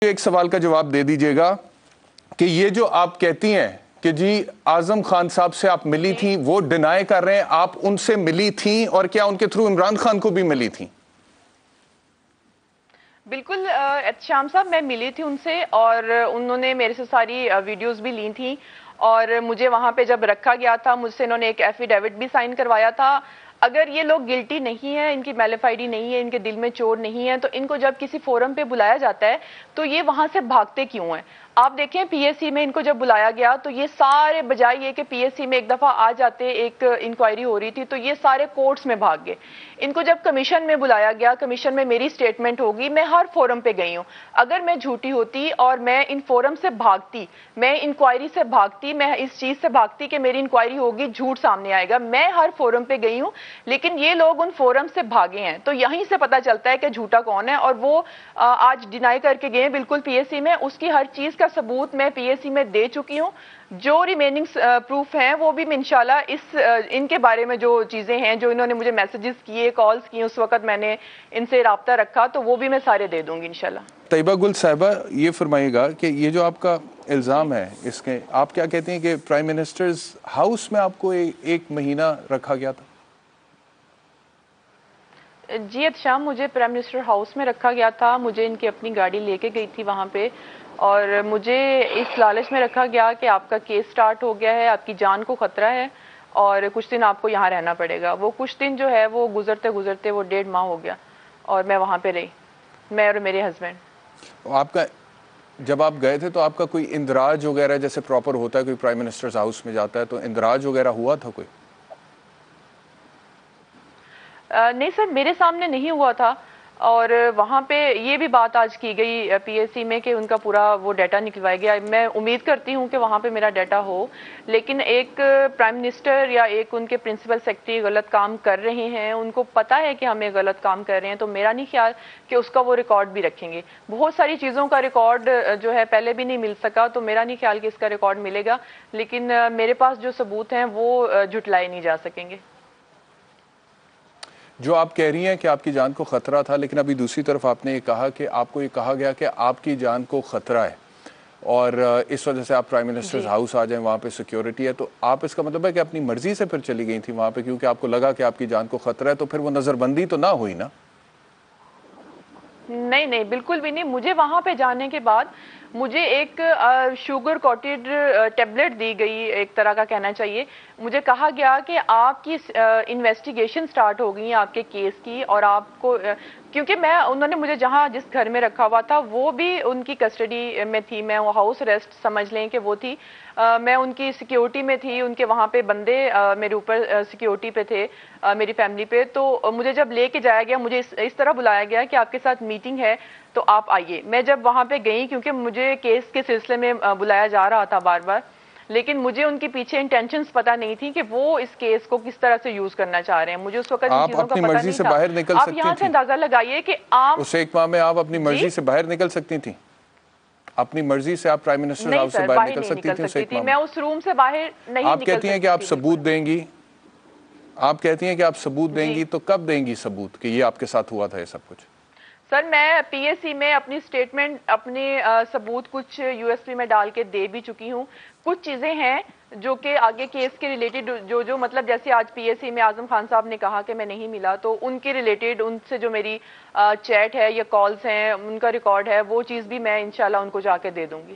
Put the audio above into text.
ایک سوال کا جواب دے دیجئے گا کہ یہ جو آپ کہتی ہیں کہ جی اعظم خان صاحب سے آپ ملی تھیں، وہ ڈینائی کر رہے ہیں آپ ان سے ملی تھیں، اور کیا ان کے تھرو عمران خان کو بھی ملی تھیں؟ بالکل احتشام صاحب، میں ملی تھی ان سے، اور انہوں نے میرے سے ساری ویڈیوز بھی لی تھیں، اور مجھے وہاں پہ جب رکھا گیا تھا مجھ سے انہوں نے ایک ایفیڈیوٹ بھی سائن کروایا تھا. اگر یہ لوگ گلٹی نہیں ہیں، ان کی میلیفائڈی نہیں ہے، ان کے دل میں چور نہیں ہے، تو ان کو جب کسی فورم پہ بلایا جاتا ہے تو یہ وہاں سے بھاگتے کیوں ہیں؟ آپ دیکھیں پی ایس سی میں ان کو جب بلایا گیا تو یہ سارے بجائے یہ کہ پی ایس سی میں ایک دفعہ آ جاتے، ایک انکوائری ہو رہی تھی، تو یہ سارے کورٹس میں بھاگ گئے. ان کو جب کمیشن میں بلایا گیا، کمیشن میں میری سٹیٹمنٹ ہوگی، میں ہر فورم پہ گئی ہوں. اگر میں جھوٹی ہوتی اور میں ان فورم سے بھاگتی، میں انکوائری سے بھاگتی، میں اس چیز سے بھاگتی کہ میری انکوائری ہوگی، جھوٹ سامنے آئے گا، میں ہر فورم پہ گئی ہوں، لیکن یہ لوگ ان فورم سے بھاگے ہیں. تو یہیں سے پتا چلتا ہے کہ جھوٹا کون ہے، اور وہ آج ڈینائی کر کے گئے بالکل پی ایس سی میں. اس کی ہر چیز کا ثبوت میں پی ایس سی میں دے چکی ہوں. جو ریمیننگ پروف ہیں وہ بھی انشاءاللہ ان کے بارے میں جو چیزیں ہیں، جو انہوں نے مجھے میسیجز کیے، کالز کی، اس وقت میں نے ان سے رابطہ رکھا، تو وہ بھی میں سارے دے دوں گی انشاءاللہ. طیبہ گل صاحبہ، یہ فرمائیے گا کہ یہ جو آپ کا الزام ہے، اس کے آپ کیا کہتے ہیں کہ پرائم منسٹرز ہاؤس میں آپ کو ایک مہینہ رکھا گیا تھا؟ جی احتشام، مجھے پرائم منسٹر ہاؤس میں رکھا گیا تھا. مجھے ان کی اپنی گاڑی لے کے گئی تھی وہاں پہ، اور مجھے اس لالچ میں رکھا گیا کہ آپ کا کیس سٹارٹ ہو گیا ہے، آپ کی جان کو خطرہ ہے، اور کچھ دن آپ کو یہاں رہنا پڑے گا. وہ کچھ دن جو ہے وہ گزرتے گزرتے وہ 1.5 ماہ ہو گیا، اور میں وہاں پہ رہی، میں اور میرے ہسبینڈ. آپ کا جب آپ گئے تھے تو آپ کا کوئی اندراج وغیرہ جیسے پراپر ہوتا ہے، کوئی پرائم منسٹرز ہاؤس میں جاتا ہے تو اندراج وغیرہ ہوا تھا کوئی؟ نہیں سر، میرے سامنے نہیں ہوا تھا. اور وہاں پہ یہ بھی بات آج کی گئی پی ایس سی میں کہ ان کا پورا وہ ڈیٹا نکلوایا گیا. میں امید کرتی ہوں کہ وہاں پہ میرا ڈیٹا ہو، لیکن ایک پرائم منسٹر یا ایک ان کے پرنسپل سیکرٹری غلط کام کر رہے ہیں، ان کو پتہ ہے کہ ہمیں غلط کام کر رہے ہیں، تو میرا نہیں خیال کہ اس کا وہ ریکارڈ بھی رکھیں گے. بہت ساری چیزوں کا ریکارڈ جو ہے پہلے بھی نہیں مل سکا، تو میرا نہیں خیال کہ اس کا ریکارڈ ملے گا، لیکن میرے پاس جو ثبوت ہیں وہ جھٹلائے نہیں جا سکیں گے. جو آپ کہہ رہی ہیں کہ آپ کی جان کو خطرہ تھا، لیکن ابھی دوسری طرف آپ نے یہ کہا کہ آپ کو یہ کہا گیا کہ آپ کی جان کو خطرہ ہے، اور اس وجہ سے آپ پرائم منسٹرز ہاؤس آ جائیں، وہاں پہ سیکیورٹی ہے. تو آپ اس کا مطلب ہے کہ اپنی مرضی سے پھر چلی گئی تھی وہاں پہ، کیونکہ آپ کو لگا کہ آپ کی جان کو خطرہ ہے، تو پھر وہ نظر بندی تو نہ ہوئی نا؟ نہیں نہیں، بالکل بھی نہیں. مجھے وہاں پہ جانے کے بعد مجھے ایک شوگر کوٹیڈ ٹیبلٹ دی گئی، ایک طرح کا کہنا چاہیے. مجھے کہا گیا کہ آپ کی انویسٹیگیشن سٹارٹ ہو گئی ہے آپ کے کیس کی، اور آپ کو کیونکہ انہوں نے مجھے جس گھر میں رکھا ہوا تھا وہ بھی ان کی کسٹڈی میں تھی، میں وہ ہاؤس اریسٹ سمجھ لیں کہ وہ تھی، میں ان کی سیکیورٹی میں تھی، ان کے وہاں پہ بندے میرے اوپر سیکیورٹی پہ تھے، میری فیملی پہ. تو مجھے جب لے کے جایا گیا، مجھے اس طرح بلایا گیا کہ آپ کے ساتھ میٹنگ ہے تو آپ آئیے. میں جب وہاں پہ گئی، کیونکہ مجھے کیس کے سلسلے میں بلایا جا رہا تھا بار بار، لیکن مجھے ان کے پیچھے انٹینشنز پتہ نہیں تھی کہ وہ اس کیس کو کس طرح سے یوز کرنا چاہ رہے ہیں. مجھے اس وقت ان آپ چیزوں کا اپنی پتہ مرضی نہیں سے تھا. باہر نکل آپ سکتی یہاں سے تھیں اندازہ لگائیے کہ عام اس ایک ماہ میں آپ اپنی جی مرضی سے باہر نکل سکتی تھیں؟ اپنی مرضی سے آپ پرائم منسٹرز نہیں ہاؤس سے سر، باہر باہر نکل نہیں سکتی نکل تھیں اس سکتی ایک تھی، ماہ میں میں؟ اس روم سے باہر نہیں آپ نکل کہتی ہیں کہ سکتی آپ تھی. بالکل ثبوت دیں گی، آپ کہتی ہیں کہ آپ ثبوت دیں جی گی، تو کب دیں گی ثبوت کہ یہ آپ کے ساتھ ہوا تھا یہ سب کچھ؟ سر، میں پی ایس سی میں اپنی سٹیٹمنٹ، اپنے ثبوت کچھ یو ایس پی میں ڈال کے دے بھی چکی ہوں. کچھ چیزیں ہیں جو کہ آگے کیس کے ریلیٹڈ جو مطلب جیسے آج پی ایس سی میں اعظم خان صاحب نے کہا کہ میں نہیں ملا، تو ان کے ریلیٹڈ ان سے جو میری چیٹ ہے یا کالز ہیں ان کا ریکارڈ ہے، وہ چیز بھی میں انشاءاللہ ان کو جا کے دے دوں گی.